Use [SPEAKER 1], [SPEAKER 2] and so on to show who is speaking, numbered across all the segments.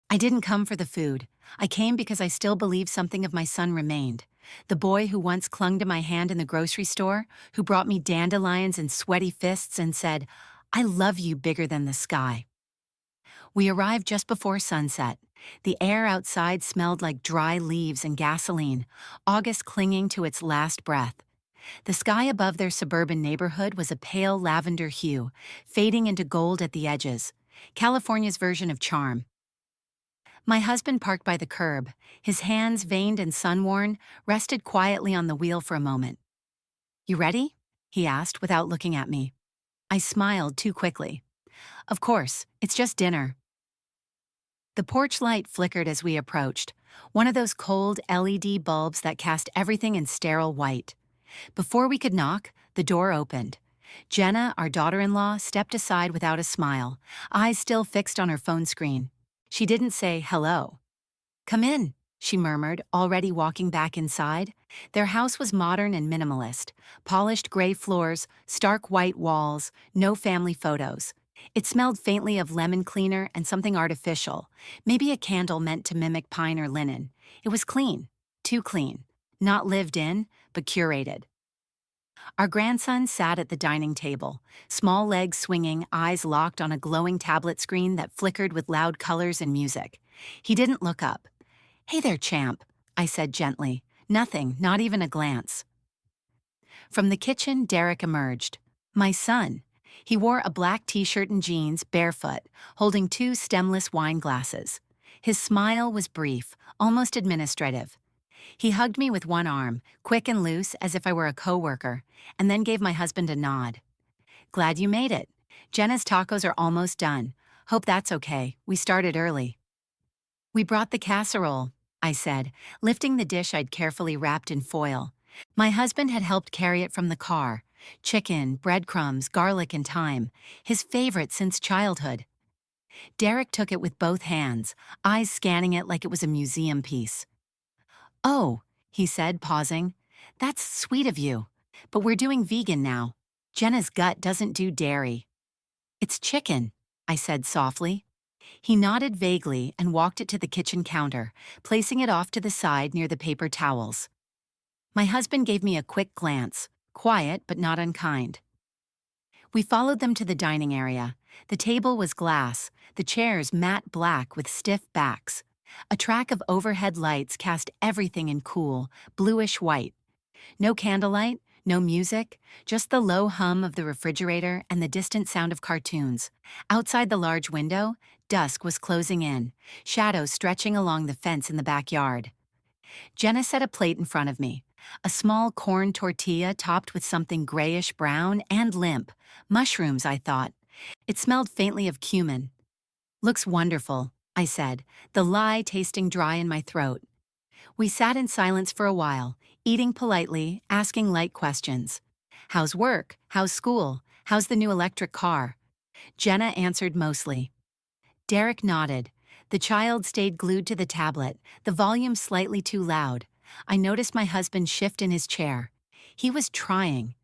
[SPEAKER 1] I didn't come for the food. I came because I still believed something of my son remained. The boy who once clung to my hand in the grocery store, who brought me dandelions and sweaty fists and said, "I love you bigger than the sky." We arrived just before sunset. The air outside smelled like dry leaves and gasoline, August clinging to its last breath. The sky above their suburban neighborhood was a pale lavender hue, fading into gold at the edges. California's version of charm. My husband parked by the curb, his hands veined and sun-worn, rested quietly on the wheel for a moment. "You ready?" he asked without looking at me. I smiled too quickly. "Of course, it's just dinner." The porch light flickered as we approached, one of those cold LED bulbs that cast everything in sterile white. Before we could knock, the door opened. Jenna, our daughter-in-law, stepped aside without a smile, eyes still fixed on her phone screen. She didn't say hello. "Come in," she murmured, already walking back inside. Their house was modern and minimalist. Polished gray floors, stark white walls, no family photos. It smelled faintly of lemon cleaner and something artificial, maybe a candle meant to mimic pine or linen. It was clean, too clean. Not lived in, but curated. Our grandson sat at the dining table, small legs swinging, eyes locked on a glowing tablet screen that flickered with loud colors and music. He didn't look up. "Hey there, champ," I said gently. Nothing, not even a glance. From the kitchen, Derek emerged. My son. He wore a black t-shirt and jeans, barefoot, holding two stemless wine glasses. His smile was brief, almost administrative. He hugged me with one arm, quick and loose as if I were a coworker, and then gave my husband a nod. "Glad you made it. Jenna's tacos are almost done. Hope that's okay. We started early." "We brought the casserole," I said, lifting the dish I'd carefully wrapped in foil. My husband had helped carry it from the car. Chicken, breadcrumbs, garlic, and thyme. His favorite since childhood. Derek took it with both hands, eyes scanning it like it was a museum piece. "Oh," he said, pausing. "That's sweet of you. But we're doing vegan now. Jenna's gut doesn't do dairy." "It's chicken," I said softly. He nodded vaguely and walked it to the kitchen counter, placing it off to the side near the paper towels. My husband gave me a quick glance, quiet but not unkind. We followed them to the dining area. The table was glass, the chairs matte black with stiff backs. A track of overhead lights cast everything in cool, bluish white. No candlelight, no music, just the low hum of the refrigerator and the distant sound of cartoons. Outside the large window, dusk was closing in, shadows stretching along the fence in the backyard. Jenna set a plate in front of me. A small corn tortilla topped with something grayish-brown and limp. Mushrooms, I thought. It smelled faintly of cumin. "Looks wonderful," I said, the lie tasting dry in my throat. We sat in silence for a while, eating politely, asking light questions. "How's work? How's school? How's the new electric car?" Jenna answered mostly. Derek nodded. The child stayed glued to the tablet, the volume slightly too loud. I noticed my husband shift in his chair. He was trying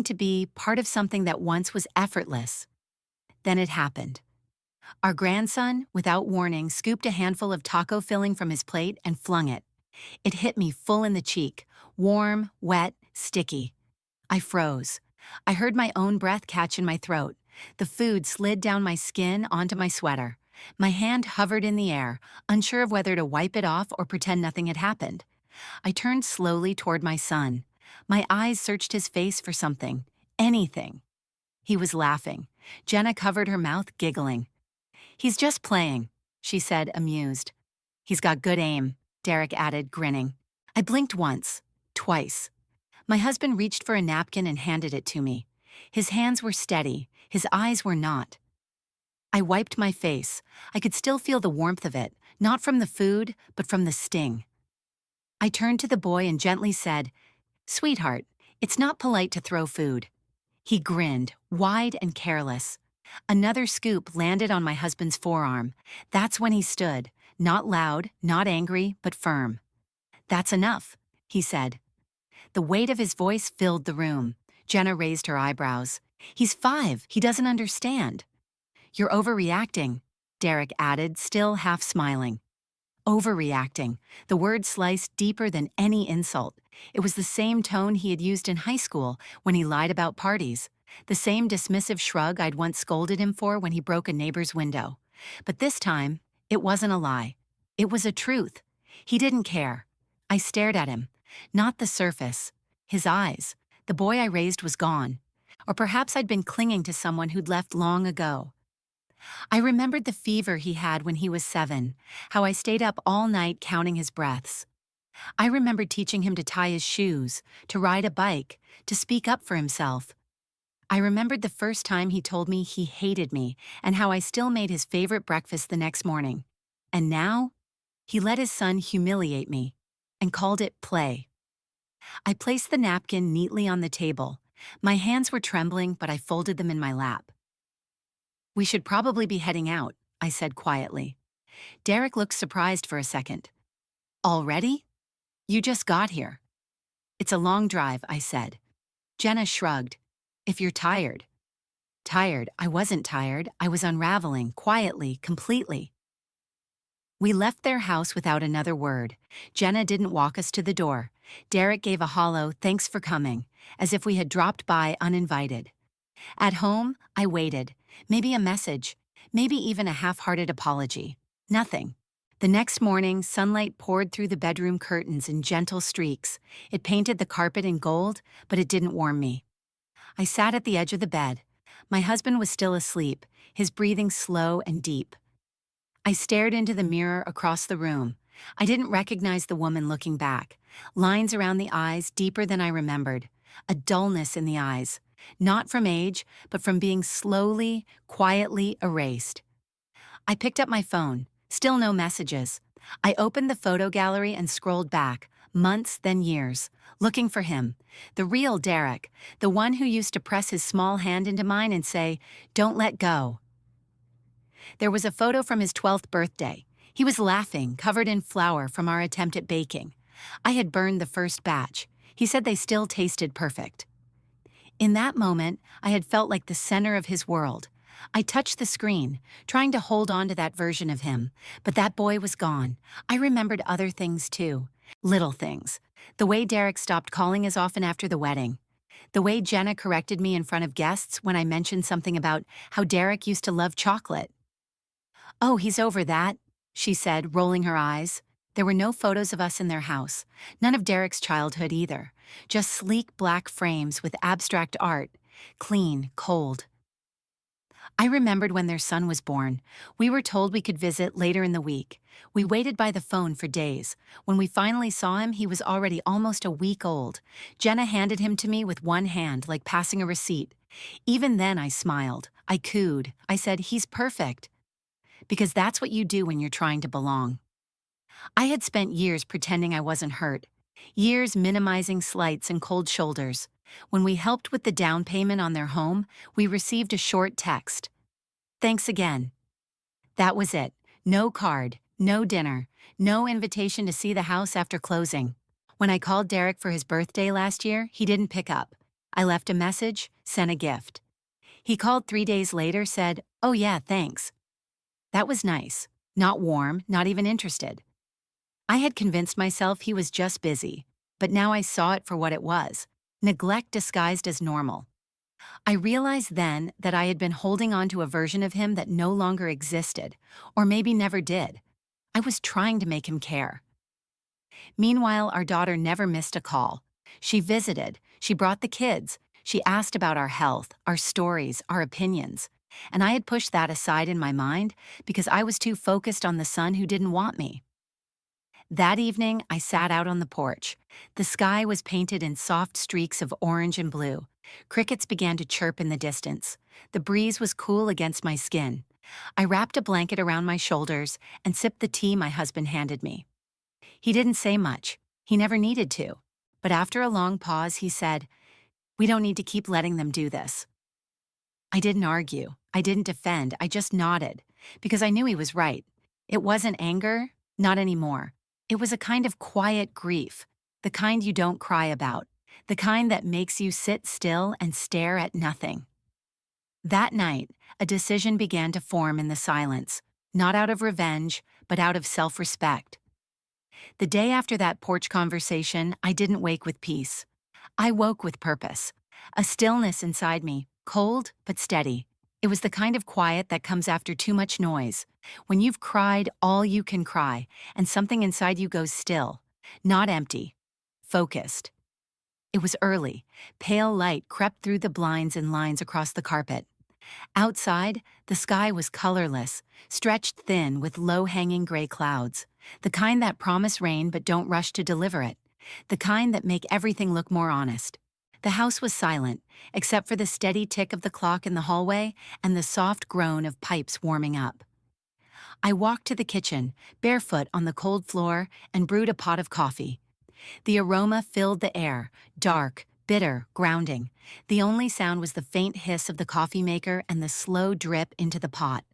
[SPEAKER 1] to be part of something that once was effortless. Then it happened. Our grandson, without warning, scooped a handful of taco filling from his plate and flung it. It hit me full in the cheek, warm, wet, sticky. I froze. I heard my own breath catch in my throat. The food slid down my skin onto my sweater. My hand hovered in the air, unsure of whether to wipe it off or pretend nothing had happened. I turned slowly toward my son. My eyes searched his face for something, anything. He was laughing. Jenna covered her mouth, giggling. "He's just playing," she said, amused. "He's got good aim," Derek added, grinning. I blinked once, twice. My husband reached for a napkin and handed it to me. His hands were steady, his eyes were not. I wiped my face. I could still feel the warmth of it, not from the food, but from the sting. I turned to the boy and gently said, "Sweetheart, it's not polite to throw food." He grinned, wide and careless. Another scoop landed on my husband's forearm. That's when he stood, not loud, not angry, but firm. "That's enough," he said. The weight of his voice filled the room. Jenna raised her eyebrows. "He's 5. He doesn't understand." "You're overreacting." Derek added, still half smiling. Overreacting. The word sliced deeper than any insult. It was the same tone he had used in high school when he lied about parties. The same dismissive shrug I'd once scolded him for when he broke a neighbor's window. But this time, it wasn't a lie. It was a truth. He didn't care. I stared at him. Not the surface. His eyes. The boy I raised was gone. Or perhaps I'd been clinging to someone who'd left long ago. I remembered the fever he had when he was 7, how I stayed up all night counting his breaths. I remembered teaching him to tie his shoes, to ride a bike, to speak up for himself. I remembered the first time he told me he hated me and how I still made his favorite breakfast the next morning. And now, he let his son humiliate me and called it play. I placed the napkin neatly on the table. My hands were trembling, but I folded them in my lap. "We should probably be heading out," I said quietly. Derek looked surprised for a second. "Already? You just got here." "It's a long drive," I said. Jenna shrugged. "If you're tired." Tired? I wasn't tired. I was unraveling, quietly, completely. We left their house without another word. Jenna didn't walk us to the door. Derek gave a hollow "thanks for coming," as if we had dropped by uninvited. At home, I waited. Maybe a message. Maybe even a half-hearted apology. Nothing. The next morning, sunlight poured through the bedroom curtains in gentle streaks. It painted the carpet in gold, but it didn't warm me. I sat at the edge of the bed. My husband was still asleep, his breathing slow and deep. I stared into the mirror across the room. I didn't recognize the woman looking back. Lines around the eyes deeper than I remembered. A dullness in the eyes. Not from age, but from being slowly, quietly erased. I picked up my phone. Still no messages. I opened the photo gallery and scrolled back, months then years, looking for him. The real Derek, the one who used to press his small hand into mine and say, "Don't let go." There was a photo from his 12th birthday. He was laughing, covered in flour from our attempt at baking. I had burned the first batch. He said they still tasted perfect. In that moment, I had felt like the center of his world. I touched the screen, trying to hold on to that version of him, but that boy was gone. I remembered other things too. Little things. The way Derek stopped calling as often after the wedding. The way Jenna corrected me in front of guests when I mentioned something about how Derek used to love chocolate. "Oh, he's over that," she said, rolling her eyes. There were no photos of us in their house. None of Derek's childhood either. Just sleek black frames with abstract art. Clean, cold. I remembered when their son was born. We were told we could visit later in the week. We waited by the phone for days. When we finally saw him, he was already almost a week old. Jenna handed him to me with one hand, like passing a receipt. Even then I smiled. I cooed. I said, "He's perfect." Because that's what you do when you're trying to belong. I had spent years pretending I wasn't hurt. Years minimizing slights and cold shoulders. When we helped with the down payment on their home, we received a short text. "Thanks again." That was it. No card, no dinner, no invitation to see the house after closing. When I called Derek for his birthday last year, he didn't pick up. I left a message, sent a gift. He called 3 days later, said, "Oh yeah, thanks." That was nice. Not warm, not even interested. I had convinced myself he was just busy, but now I saw it for what it was. Neglect disguised as normal. I realized then that I had been holding on to a version of him that no longer existed, or maybe never did. I was trying to make him care. Meanwhile, our daughter never missed a call. She visited, she brought the kids, she asked about our health, our stories, our opinions. And I had pushed that aside in my mind because I was too focused on the son who didn't want me. That evening, I sat out on the porch. The sky was painted in soft streaks of orange and blue. Crickets began to chirp in the distance. The breeze was cool against my skin. I wrapped a blanket around my shoulders and sipped the tea my husband handed me. He didn't say much. He never needed to. But after a long pause, he said, "We don't need to keep letting them do this." I didn't argue. I didn't defend. I just nodded. Because I knew he was right. It wasn't anger, not anymore. It was a kind of quiet grief, the kind you don't cry about, the kind that makes you sit still and stare at nothing. That night, a decision began to form in the silence. not out of revenge, but out of self-respect. The day after that porch conversation, I didn't wake with peace. I woke with purpose. A stillness inside me, cold but steady. It was the kind of quiet that comes after too much noise. When you've cried all you can cry, and something inside you goes still. Not empty. Focused. It was early. Pale light crept through the blinds in lines across the carpet. Outside, the sky was colorless, stretched thin with low-hanging gray clouds. The kind that promise rain but don't rush to deliver it. The kind that make everything look more honest. The house was silent, except for the steady tick of the clock in the hallway and the soft groan of pipes warming up. I walked to the kitchen, barefoot on the cold floor, and brewed a pot of coffee. The aroma filled the air, dark, bitter, grounding. The only sound was the faint hiss of the coffee maker and the slow drip into the pot.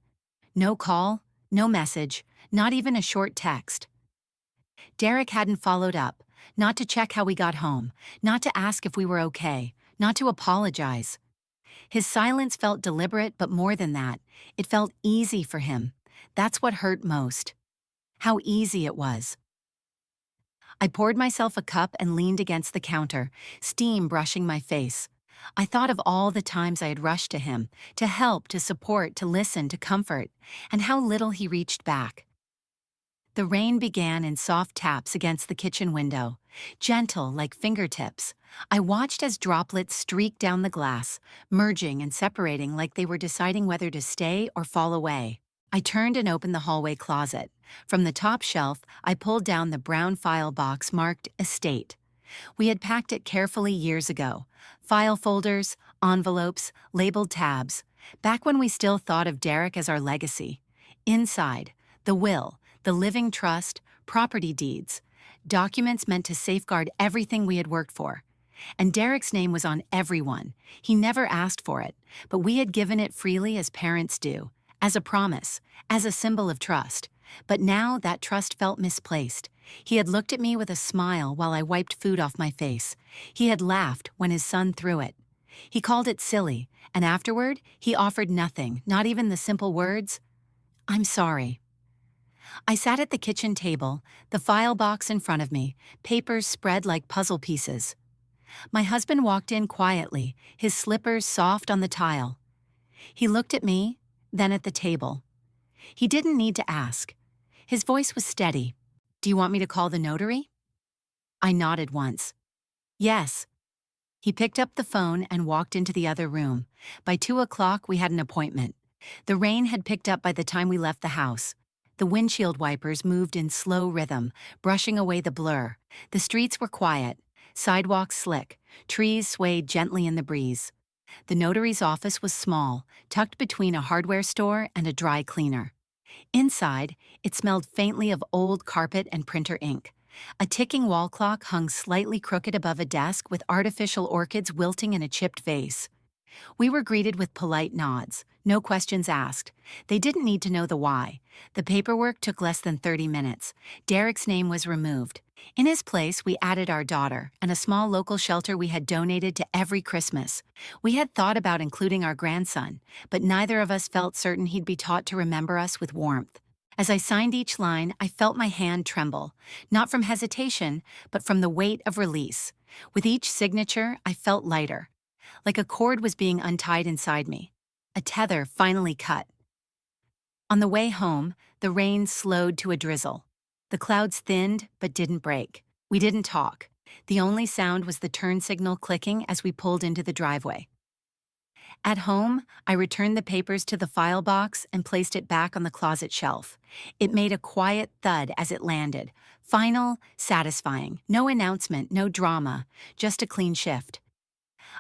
[SPEAKER 1] No call, no message, not even a short text. Derek hadn't followed up, not to check how we got home, not to ask if we were okay, not to apologize. His silence felt deliberate, but more than that, it felt easy for him. That's what hurt most. How easy it was. I poured myself a cup and leaned against the counter, steam brushing my face. I thought of all the times I had rushed to him, to help, to support, to listen, to comfort, and how little he reached back. The rain began in soft taps against the kitchen window, gentle like fingertips. I watched as droplets streaked down the glass, merging and separating like they were deciding whether to stay or fall away. I turned and opened the hallway closet. From the top shelf, I pulled down the brown file box marked Estate. We had packed it carefully years ago. File folders, envelopes, labeled tabs. Back when we still thought of Derek as our legacy. Inside, the will, the living trust, property deeds. Documents meant to safeguard everything we had worked for. And Derek's name was on every one. He never asked for it, but we had given it freely as parents do. As a promise, as a symbol of trust. But now that trust felt misplaced. He had looked at me with a smile while I wiped food off my face. He had laughed when his son threw it. He called it silly, and afterward, he offered nothing, not even the simple words, "I'm sorry." I sat at the kitchen table, the file box in front of me, papers spread like puzzle pieces. My husband walked in quietly, his slippers soft on the tile. He looked at me, then at the table. He didn't need to ask. His voice was steady. "Do you want me to call the notary?" I nodded once. "Yes." He picked up the phone and walked into the other room. By 2 o'clock, we had an appointment. The rain had picked up by the time we left the house. The windshield wipers moved in slow rhythm, brushing away the blur. The streets were quiet, sidewalks slick, trees swayed gently in the breeze. The notary's office was small, tucked between a hardware store and a dry cleaner. Inside, it smelled faintly of old carpet and printer ink. A ticking wall clock hung slightly crooked above a desk with artificial orchids wilting in a chipped vase. We were greeted with polite nods, no questions asked. They didn't need to know the why. The paperwork took less than 30 minutes. Derek's name was removed. In his place, we added our daughter and a small local shelter we had donated to every Christmas. We had thought about including our grandson, but neither of us felt certain he'd be taught to remember us with warmth. As I signed each line, I felt my hand tremble, not from hesitation, but from the weight of release. With each signature, I felt lighter, like a cord was being untied inside me. A tether finally cut. On the way home, the rain slowed to a drizzle. The clouds thinned but didn't break. We didn't talk. The only sound was the turn signal clicking as we pulled into the driveway. At home, I returned the papers to the file box and placed it back on the closet shelf. It made a quiet thud as it landed. Final, satisfying. No announcement, no drama, just a clean shift.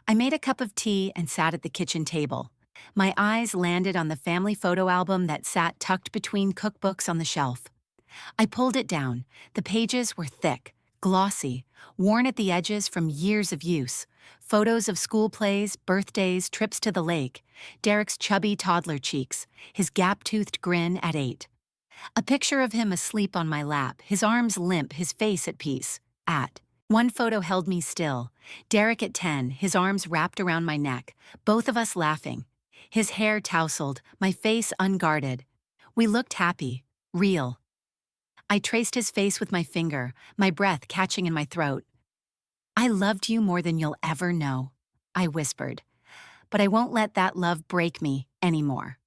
[SPEAKER 1] I made a cup of tea and sat at the kitchen table. My eyes landed on the family photo album that sat tucked between cookbooks on the shelf. I pulled it down. The pages were thick, glossy, worn at the edges from years of use. Photos of school plays, birthdays, trips to the lake, Derek's chubby toddler cheeks, his gap-toothed grin at 8. A picture of him asleep on my lap, his arms limp, his face at peace. One photo held me still. Derek at 10, his arms wrapped around my neck, both of us laughing. His hair tousled, my face unguarded. We looked happy, real. I traced his face with my finger, my breath catching in my throat. I loved you more than you'll ever know, I whispered, but I won't let that love break me anymore.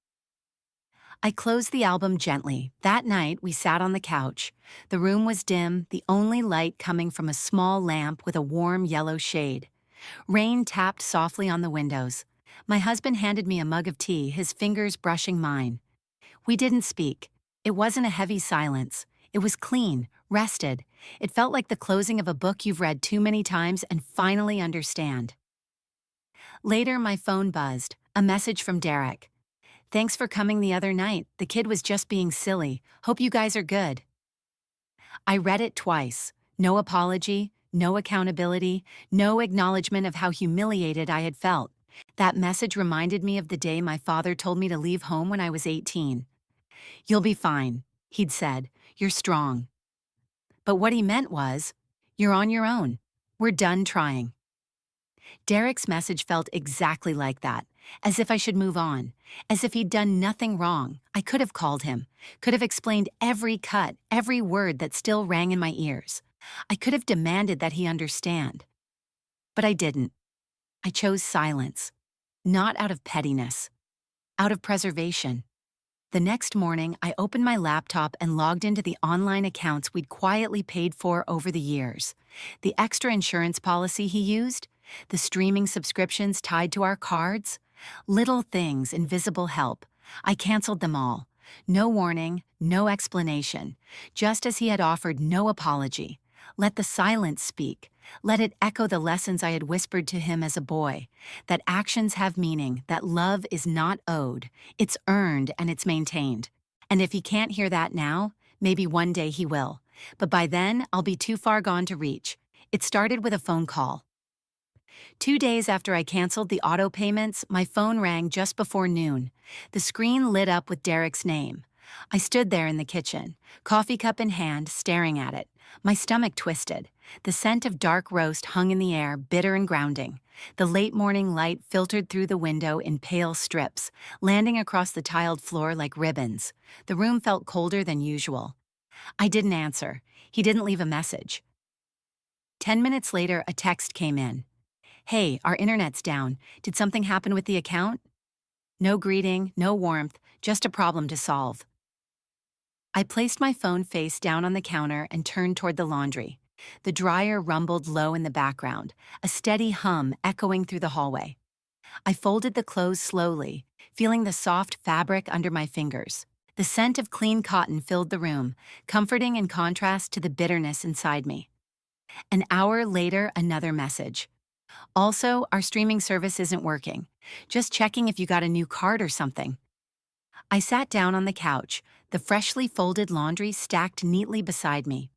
[SPEAKER 1] I closed the album gently. That night, we sat on the couch. The room was dim, the only light coming from a small lamp with a warm yellow shade. Rain tapped softly on the windows. My husband handed me a mug of tea, his fingers brushing mine. We didn't speak. It wasn't a heavy silence. It was clean, rested. It felt like the closing of a book you've read too many times and finally understand. Later, my phone buzzed. A message from Derek. "Thanks for coming the other night. The kid was just being silly. Hope you guys are good." I read it twice. No apology, no accountability, no acknowledgement of how humiliated I had felt. That message reminded me of the day my father told me to leave home when I was 18. "You'll be fine," he'd said. "You're strong." But what he meant was, "You're on your own. We're done trying." Derek's message felt exactly like that, as if I should move on, as if he'd done nothing wrong. I could have called him, could have explained every cut, every word that still rang in my ears. I could have demanded that he understand. But I didn't. I chose silence, not out of pettiness, out of preservation. The next morning, I opened my laptop and logged into the online accounts we'd quietly paid for over the years. The extra insurance policy he used, the streaming subscriptions tied to our cards, little things, invisible help. I canceled them all. No warning, no explanation, just as he had offered no apology. Let the silence speak. Let it echo the lessons I had whispered to him as a boy, that actions have meaning, that love is not owed, it's earned and it's maintained. And if he can't hear that now, maybe one day he will. But by then, I'll be too far gone to reach. It started with a phone call. 2 days after I canceled the auto payments, my phone rang just before noon. The screen lit up with Derek's name. I stood there in the kitchen, coffee cup in hand, staring at it. My stomach twisted. The scent of dark roast hung in the air, bitter and grounding. The late morning light filtered through the window in pale strips, landing across the tiled floor like ribbons. The room felt colder than usual. I didn't answer. He didn't leave a message. 10 minutes later, a text came in. "Hey, our internet's down. Did something happen with the account?" No greeting, no warmth, just a problem to solve. I placed my phone face down on the counter and turned toward the laundry. The dryer rumbled low in the background, a steady hum echoing through the hallway. I folded the clothes slowly, feeling the soft fabric under my fingers. The scent of clean cotton filled the room, comforting in contrast to the bitterness inside me. An hour later, another message. "Also, our streaming service isn't working. Just checking if you got a new card or something." I sat down on the couch, the freshly folded laundry stacked neatly beside me.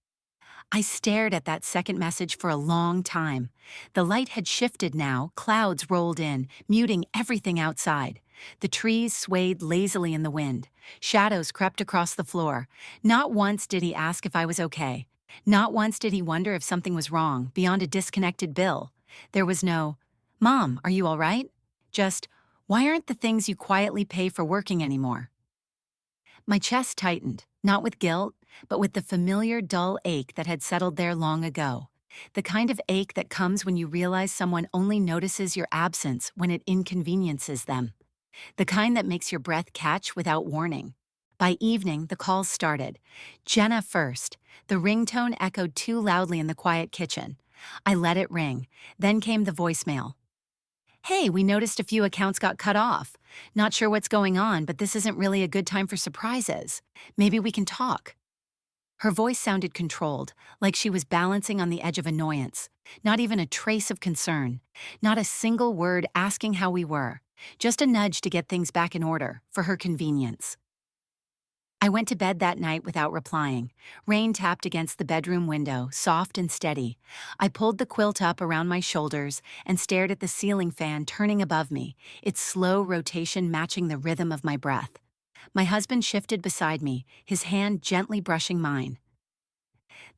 [SPEAKER 1] I stared at that second message for a long time. The light had shifted now, clouds rolled in, muting everything outside. The trees swayed lazily in the wind. Shadows crept across the floor. Not once did he ask if I was okay. Not once did he wonder if something was wrong, beyond a disconnected bill. There was no, "Mom, are you all right?" Just, "Why aren't the things you quietly pay for working anymore?" My chest tightened, not with guilt, but with the familiar dull ache that had settled there long ago. The kind of ache that comes when you realize someone only notices your absence when it inconveniences them. The kind that makes your breath catch without warning. By evening, the calls started. Jenna first. The ringtone echoed too loudly in the quiet kitchen. I let it ring. Then came the voicemail. "Hey, we noticed a few accounts got cut off. Not sure what's going on, but this isn't really a good time for surprises. Maybe we can talk." Her voice sounded controlled, like she was balancing on the edge of annoyance. Not even a trace of concern. Not a single word asking how we were. Just a nudge to get things back in order, for her convenience. I went to bed that night without replying. Rain tapped against the bedroom window, soft and steady. I pulled the quilt up around my shoulders and stared at the ceiling fan turning above me, its slow rotation matching the rhythm of my breath. My husband shifted beside me, his hand gently brushing mine.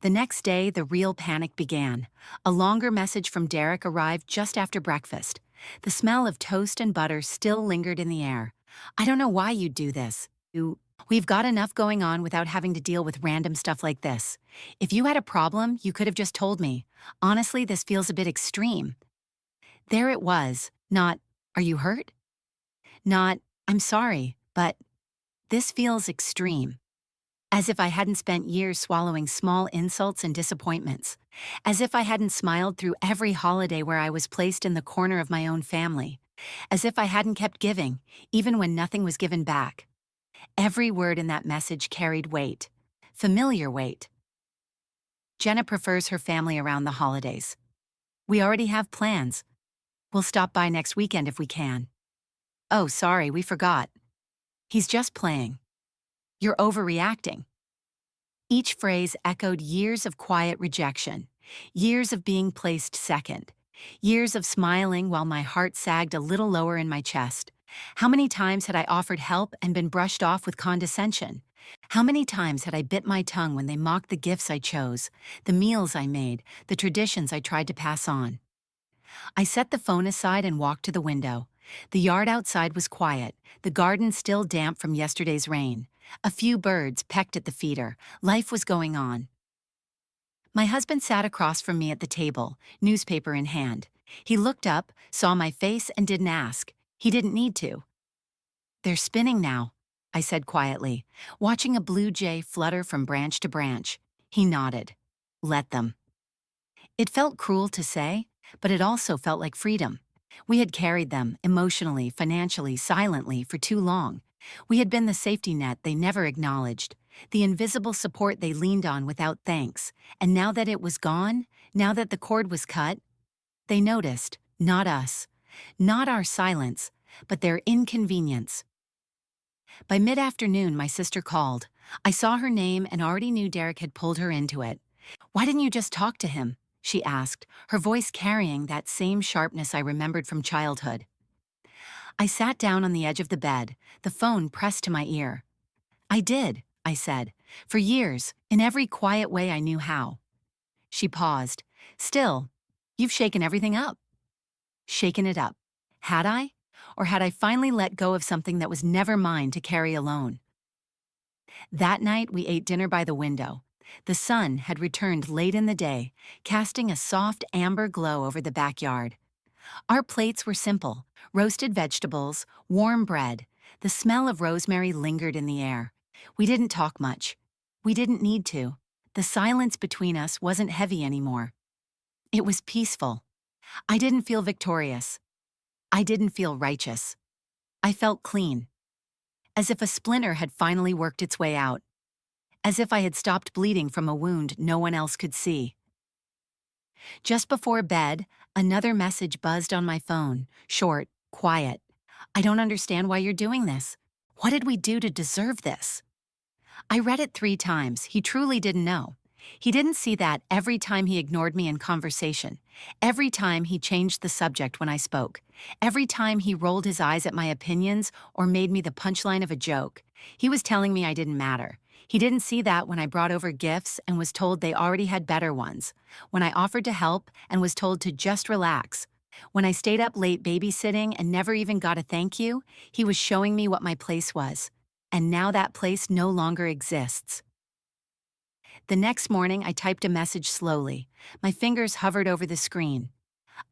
[SPEAKER 1] The next day, the real panic began. A longer message from Derek arrived just after breakfast. The smell of toast and butter still lingered in the air. "I don't know why you'd do this. We've got enough going on without having to deal with random stuff like this. If you had a problem, you could have just told me. Honestly, this feels a bit extreme. There it was. Not, are you hurt? Not, I'm sorry, but this feels extreme. As if I hadn't spent years swallowing small insults and disappointments. As if I hadn't smiled through every holiday where I was placed in the corner of my own family. As if I hadn't kept giving, even when nothing was given back. Every word in that message carried weight. Familiar weight. Jenna prefers her family around the holidays. We already have plans. We'll stop by next weekend if we can. Oh, sorry, we forgot. He's just playing. You're overreacting. Each phrase echoed years of quiet rejection, years of being placed second, years of smiling while my heart sagged a little lower in my chest. How many times had I offered help and been brushed off with condescension? How many times had I bit my tongue when they mocked the gifts I chose, the meals I made, the traditions I tried to pass on? I set the phone aside and walked to the window. The yard outside was quiet, the garden still damp from yesterday's rain. A few birds pecked at the feeder. Life was going on. My husband sat across from me at the table, newspaper in hand. He looked up, saw my face, and didn't ask. He didn't need to. They're spinning now, I said quietly, watching a blue jay flutter from branch to branch. He nodded. Let them. It felt cruel to say, but it also felt like freedom. We had carried them, emotionally, financially, silently, for too long. We had been the safety net they never acknowledged, the invisible support they leaned on without thanks. And now that it was gone, now that the cord was cut, they noticed, not us, not our silence, but their inconvenience. By mid-afternoon, my sister called. I saw her name and already knew Derek had pulled her into it. Why didn't you just talk to him? She asked, her voice carrying that same sharpness I remembered from childhood. I sat down on the edge of the bed, the phone pressed to my ear. I did, I said, for years, in every quiet way I knew how. She paused. Still, you've shaken everything up. Shaken it up. Had I? Or had I finally let go of something that was never mine to carry alone? That night, we ate dinner by the window. The sun had returned late in the day, casting a soft amber glow over the backyard. Our plates were simple: roasted vegetables, warm bread. The smell of rosemary lingered in the air. We didn't talk much. We didn't need to. The silence between us wasn't heavy anymore. It was peaceful. I didn't feel victorious. I didn't feel righteous. I felt clean. As if a splinter had finally worked its way out. As if I had stopped bleeding from a wound no one else could see. Just before bed, another message buzzed on my phone, short, quiet. I don't understand why you're doing this. What did we do to deserve this? I read it 3 times. He truly didn't know. He didn't see that every time he ignored me in conversation, every time he changed the subject when I spoke, every time he rolled his eyes at my opinions or made me the punchline of a joke. He was telling me I didn't matter. He didn't see that when I brought over gifts and was told they already had better ones, when I offered to help and was told to just relax, when I stayed up late babysitting and never even got a thank you. He was showing me what my place was. And now that place no longer exists. The next morning, I typed a message slowly. My fingers hovered over the screen.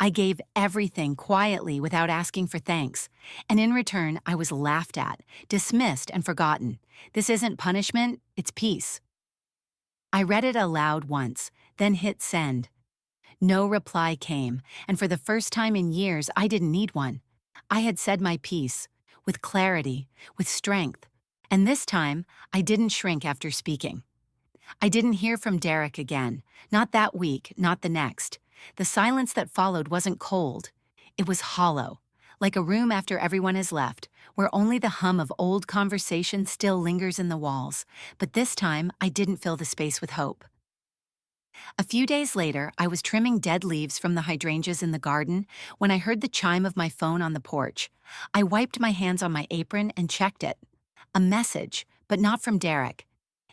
[SPEAKER 1] I gave everything quietly without asking for thanks, and in return, I was laughed at, dismissed, and forgotten. This isn't punishment, it's peace. I read it aloud once, then hit send. No reply came, and for the first time in years, I didn't need one. I had said my piece, with clarity, with strength, and this time, I didn't shrink after speaking. I didn't hear from Derek again, not that week, not the next. The silence that followed wasn't cold. It was hollow, like a room after everyone has left, where only the hum of old conversation still lingers in the walls. But this time, I didn't fill the space with hope. A few days later, I was trimming dead leaves from the hydrangeas in the garden when I heard the chime of my phone on the porch. I wiped my hands on my apron and checked it. A message, but not from Derek.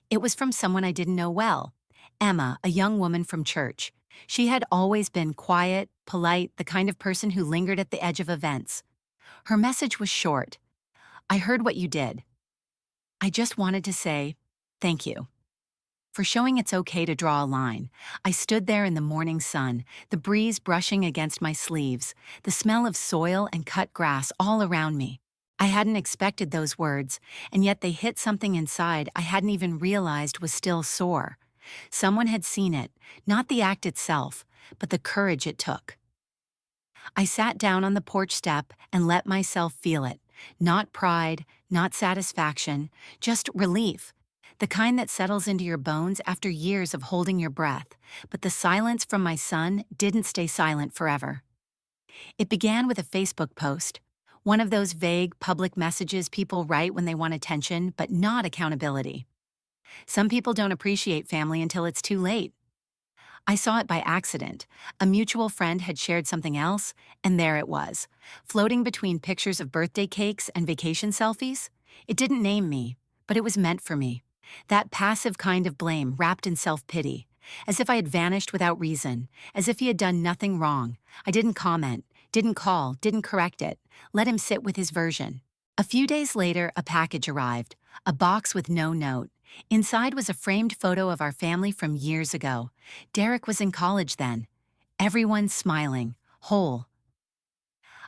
[SPEAKER 1] It was from someone I didn't know well, Emma, a young woman from church. She had always been quiet, polite, the kind of person who lingered at the edge of events. Her message was short. I heard what you did. I just wanted to say, thank you. For showing it's okay to draw a line. I stood there in the morning sun, the breeze brushing against my sleeves, the smell of soil and cut grass all around me. I hadn't expected those words, and yet they hit something inside I hadn't even realized was still sore. Someone had seen it, not the act itself, but the courage it took. I sat down on the porch step and let myself feel it. Not pride, not satisfaction, just relief. The kind that settles into your bones after years of holding your breath. But the silence from my son didn't stay silent forever. It began with a Facebook post. One of those vague public messages people write when they want attention, but not accountability. Some people don't appreciate family until it's too late. I saw it by accident. A mutual friend had shared something else, and there it was, floating between pictures of birthday cakes and vacation selfies. It didn't name me, but it was meant for me. That passive kind of blame wrapped in self-pity, as if I had vanished without reason, as if he had done nothing wrong. I didn't comment, didn't call, didn't correct it, let him sit with his version. A few days later, a package arrived, a box with no note. Inside was a framed photo of our family from years ago. Derek was in college then. Everyone smiling, whole.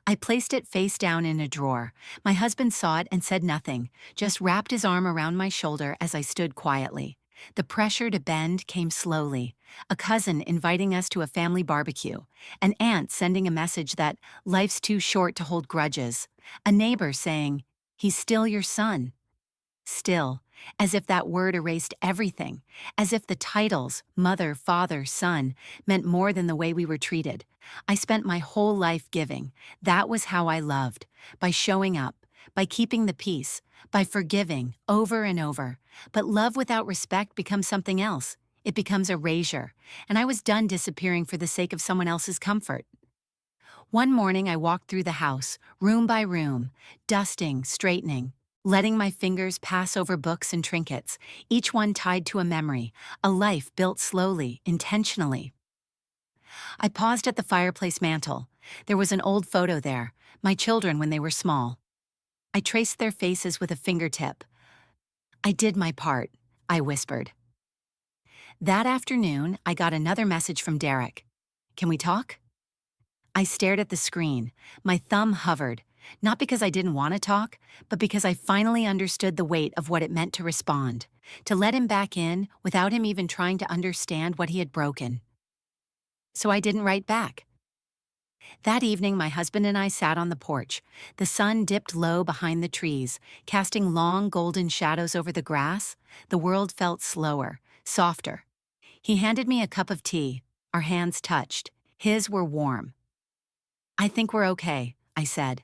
[SPEAKER 1] I placed it face down in a drawer. My husband saw it and said nothing, just wrapped his arm around my shoulder as I stood quietly. The pressure to bend came slowly. A cousin inviting us to a family barbecue. An aunt sending a message that life's too short to hold grudges. A neighbor saying, "He's still your son." Still, as if that word erased everything, as if the titles, mother, father, son, meant more than the way we were treated. I spent my whole life giving. That was how I loved, by showing up, by keeping the peace, by forgiving over and over. But love without respect becomes something else. It becomes erasure, and I was done disappearing for the sake of someone else's comfort. One morning I walked through the house, room by room, dusting, straightening, letting my fingers pass over books and trinkets, each one tied to a memory, a life built slowly, intentionally. I paused at the fireplace mantel. There was an old photo there, my children when they were small. I traced their faces with a fingertip. "I did my part," I whispered. That afternoon, I got another message from Derek. "Can we talk?" I stared at the screen. My thumb hovered, not because I didn't want to talk, but because I finally understood the weight of what it meant to respond, to let him back in without him even trying to understand what he had broken. So I didn't write back. That evening, my husband and I sat on the porch. The sun dipped low behind the trees, casting long golden shadows over the grass. The world felt slower, softer. He handed me a cup of tea. Our hands touched. His were warm. "I think we're okay," I said.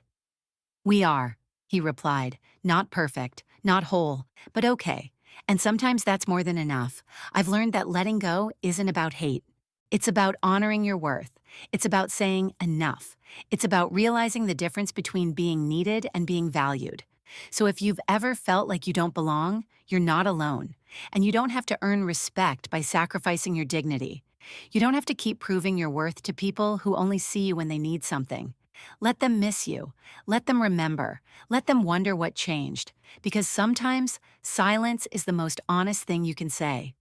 [SPEAKER 1] "We are," he replied. "Not perfect, not whole, but okay. And sometimes that's more than enough. I've learned that letting go isn't about hate. It's about honoring your worth. It's about saying enough. It's about realizing the difference between being needed and being valued. So if you've ever felt like you don't belong, you're not alone. And you don't have to earn respect by sacrificing your dignity. You don't have to keep proving your worth to people who only see you when they need something. Let them miss you. Let them remember. Let them wonder what changed. Because sometimes silence is the most honest thing you can say.